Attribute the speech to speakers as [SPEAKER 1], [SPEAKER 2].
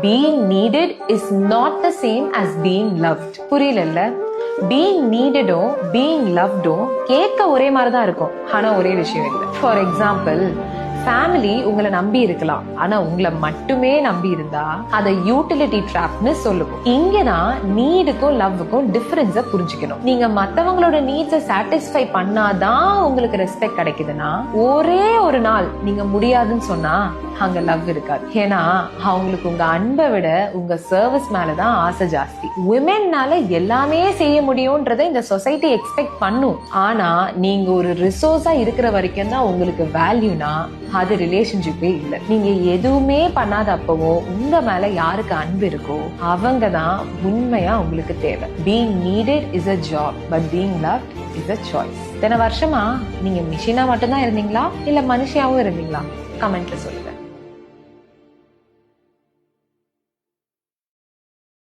[SPEAKER 1] Being needed is not the same as being loved. புரியல? Being நீடடும் being லவ்டும் கேட்க ஒரே மாதிரி தான் இருக்கும், ஆனா ஒரே விஷயம் இல்லை. ஃபார் எக்ஸாம்பிள், ஃபேமிலி உங்களை நம்பி இருக்கலாம், ஆனா உங்களை மட்டுமே நம்பி இருந்தா அதை யூட்டிலிட்டி ட்ராப்னு சொல்லுவோம். இங்கதான் நீடுக்கும் லவ்வுக்கும் டிஃபரன்ஸ புரிஞ்சுக்கணும். நீங்க மத்தவங்களோட நீட்ஸை சாட்டிஸ்ஃபை பண்ணாதான் உங்களுக்கு ரெஸ்பெக்ட் கிடைக்குதுன்னா, ஒரே ஒரு நாள் நீங்க முடியாதுன்னு சொன்னா அங்க லவ் இருக்காது. ஏன்னா அவங்களுக்கு உங்க அன்பை விட உங்க சர்வீஸ் மேலதான் ஆசை ஜாஸ்தி. விமென்னால எல்லாமே செய்ய முடியும்ன்றதை இந்த சொசைட்டி எக்ஸ்பெக்ட் பண்ணும். ஆனா நீங்க ஒரு ரிசோர்ஸா இருக்கிற வரைக்கும் தான் உங்களுக்கு வேல்யூனா அது ரிலேஷன்ஷிப்பே இல்ல. நீங்க எதுவுமே பண்ணாத அப்பவும் உங்க மேல யாருக்கு அன்பு இருக்கோ அவங்க தான் உண்மையா உங்களுக்கு தேவை. Being needed is a job, but being loved is a choice. இத்தனை வருஷமா நீங்க மிஷினா மட்டும்தான் இருந்தீங்களா இல்ல மனுஷியாவும் இருந்தீங்களா? கமெண்ட்ல சொல்லுங்க.